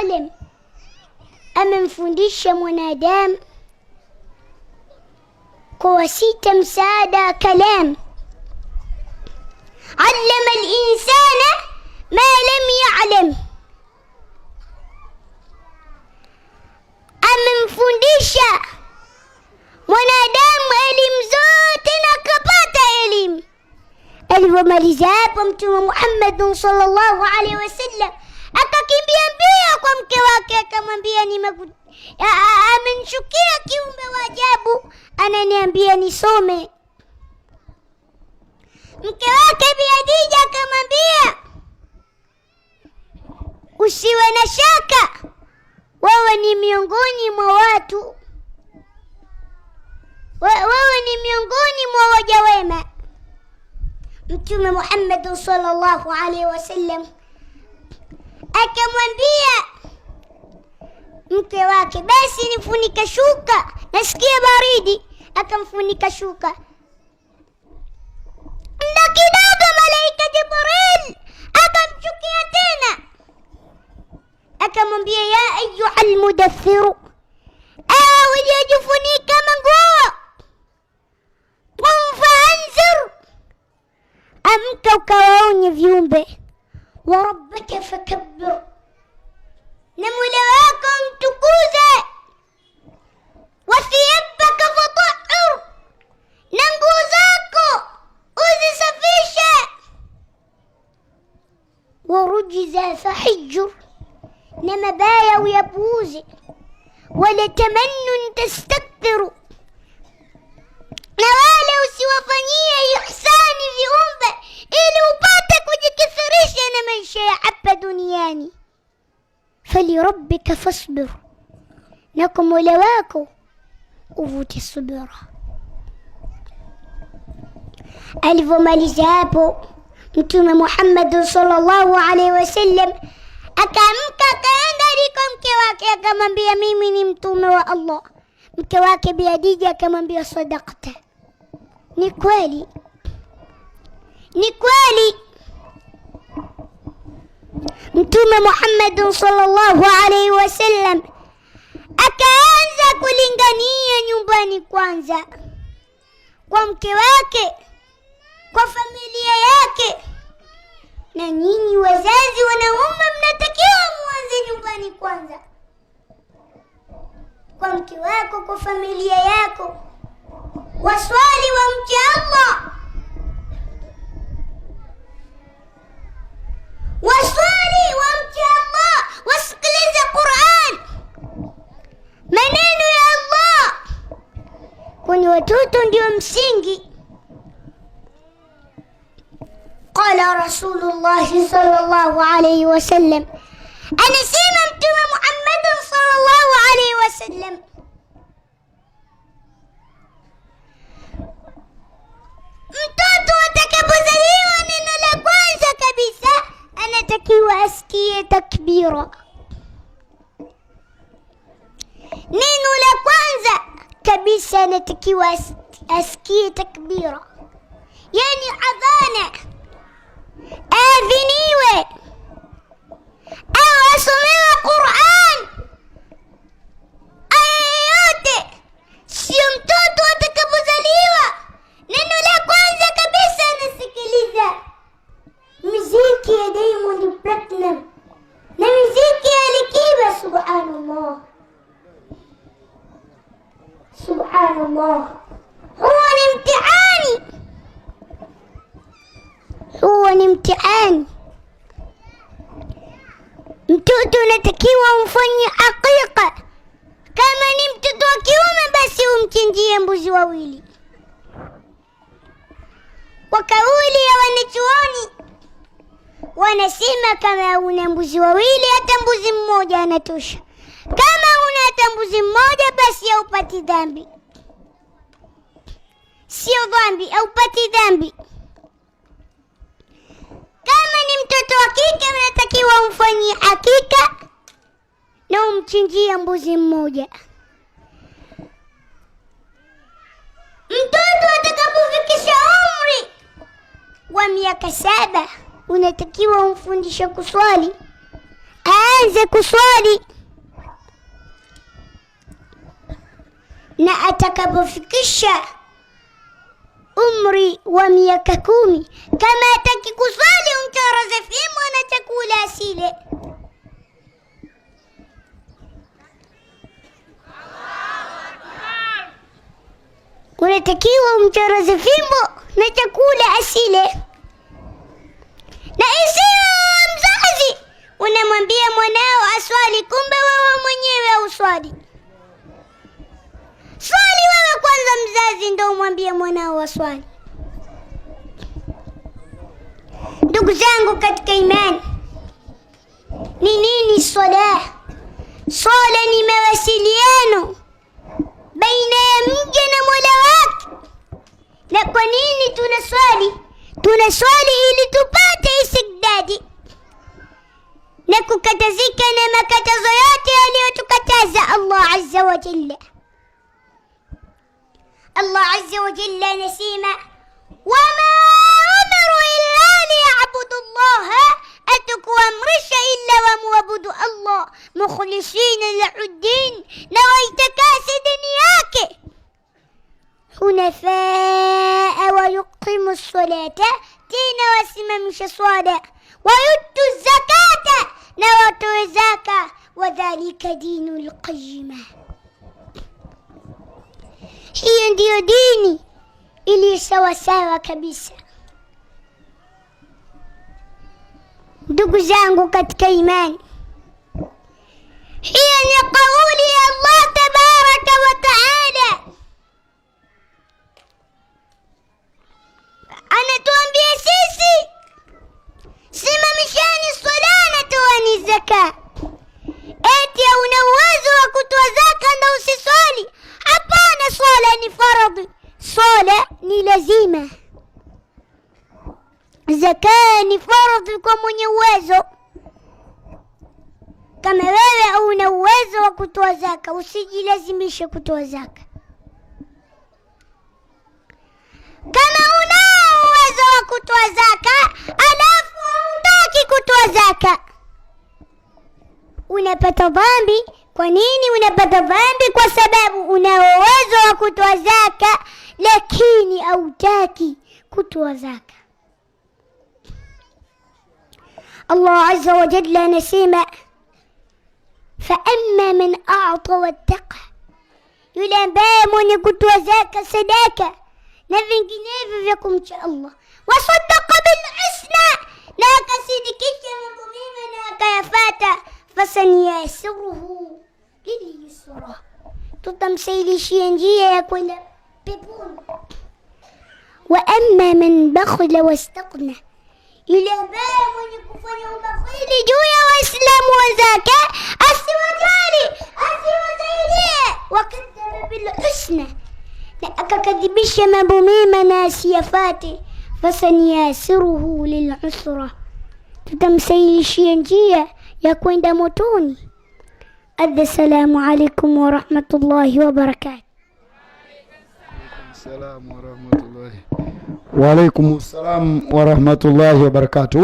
qalam, amemfundisha mwanadamu kwa wasita msaada kalam. Allama al-insana ma lam ya'lam, amemfundisha mwanadamu elimu zote na akapata elimu. Alipomaliza hapo Mtume Muhammad sallallahu alaihi wasallam akakimbia mbio kwa mke wake, akamwambia amenishukia kiumbe wa ajabu ananiambia nisome. Mke wake Bi Khadija akamwambia, usiwe na shaka, wewe ni miongoni mwa watu, wewe ni miongoni mwa waja wema. Mtume Muhammad sallallahu alaihi wasallam akamwambia mke wake, basi nifunika shuka, nasikia baridi. Akamfunika shuka. Muda kidogo malaika Jibril akamchukia tena, akamwambia, ya ayyuhal mudathiru, ewe uliyejifunika manguo, qum faanzir, amka ukawaonye viumbe. Wa rabbaka fakabbir, na Mola wako mtukuze. Wa thiyabaka fatahhir, na nguo zako uzisafishe. Wa rujza fahijur, na mabaya uyapuuze. Wala tamannun tastakbiru, na wale usiwafanyie ihsani viumbe ili upate kujikithirisha na maisha ya hapa duniani. Falirabbika fasbir, na kwa Mola wako uvute subira. Alivyomaliza hapo Mtume Muhammad sallallahu alaihi wasallam akaamka akaenda aliko mke wake, akamwambia, mimi ni mtume wa Allah. Mke wake Bi Khadija akamwambia, sadaqta, ni kweli, ni kweli. Mtume Muhammad sallallahu alaihi wasallam akaanza kulingania nyumbani kwanza, kwa mke wake, kwa familia yake. Na nyinyi wazazi wanaume mnatakiwa muanze nyumbani kwanza, kwa mke wako, kwa familia yako. Waswali, wamche Allah, waswali, wamche Allah, wasikilize Qur'an, maneno ya Allah, kwani watoto ndio msingi. Qala Rasulullah sallallahu alayhi wasallam, anasema Mtume Muhammad sallallahu alayhi wasallam, mtoto atakapozaliwa neno la kwanza kabisa anatakiwa asikie takbira. Neno la kwanza kabisa anatakiwa asikie takbira, yani adhana, adhiniwe au asomewe Qur'an, aya yote. Sio mtoto atakapozaliwa neno la kwanza kabisa anasikiliza muziki ya Diamond Platinum na muziki ya Alikiba. Subhanallah, subhanallah, huwa ni mtihani, huwa ni mtihani. Mtoto unatakiwa umfanyie aqiqa. Kama ni mtoto wa kiume, basi umchinjie mbuzi wawili. Kwa kauli ya wanachuoni wanasema, kama una mbuzi wawili, hata mbuzi mmoja anatosha. Kama una hata mbuzi mmoja, basi haupati dhambi, sio dhambi, haupati dhambi. Kama ni mtoto wa kike, unatakiwa umfanyie hakika na umchinjie mbuzi mmoja. Mtoto atakapofikisha umri wa miaka 7, unatakiwa umfundishe kuswali, aanze kuswali, na atakapofikisha umri wa miaka 10 kama hataki kuswali umcharaze fimbo na chakula asile. Unatakiwa umcharaze fimbo na chakula asile. Na isiyo mzazi unamwambia mwanao aswali, kumbe wewe mwenyewe hauswali. Swali wewe kwanza mzazi, ndio umwambie mwanao aswali. Ndugu zangu katika imani, ni nini swala? Swala ni mawasiliano baina ya mja na Mola wake. Na kwa nini tunaswali? Tunaswali ili tupate istigdadi na kukatazika na makatazo yote aliyotukataza Allah azza wa jalla. Allah azza wa jalla anasema, wama umiru illa liyabudu Allah, atakuamrisha illa wamwabudu Allah mukhlisina lahu ddin, na waitakase dini yake, hunafaa wa yuqimu ssalata, tena wasimamisha swala, wayutu zakata, na watoe zaka, wadhalika dinul qayyima. Hiyo ndiyo dini iliyo sawasawa kabisa. Ndugu zangu katika imani, hiyo ni kauli ya Allah tabaraka wa taala. Anatuambia sisi, simamishani swala na toani zaka. Eti una uwezo wa kutoa zaka na usiswali? Hapana, swala ni faradhi, swala ni lazima. Zaka ni faradhi kwa mwenye uwezo. Kama wewe hauna uwezo wa kutoa zaka, usijilazimishe kutoa zaka. Kama una uwezo wa kutoa zaka alafu hutaki kutoa zaka, unapata dhambi. Kwa nini unapata dhambi? Kwa sababu una uwezo wa kutoa zaka lakini hautaki kutoa zaka. Allah azza wa jalla anasema, fa amma man a'ta wattaqa, yule ambaye mwenye kutoa zaka, sadaka na vinginevyo vya kumcha Allah, wasaddaqa bil husna, na akasidikisha mambo mema na akayafata, fasaniyasiruhu lil yusra, tutamsailishia njia ya kwenda peponi. Wa amma man bakhila wastaghna, yule ambaye mwenye kufanya ubakhili juu ya Waislamu wenzake, asiwajali, asiwasaidie, wakadhaba bil husna, na akakadhibisha mambo mema na asiyafate, fasaniyasiruhu lil usra, tutamsailishia njia ya kwenda motoni. Assalamu alaikum wa rahmatullahi wa barakatuh. Wa alaikum salam wa rahmatullahi wa barakatuh.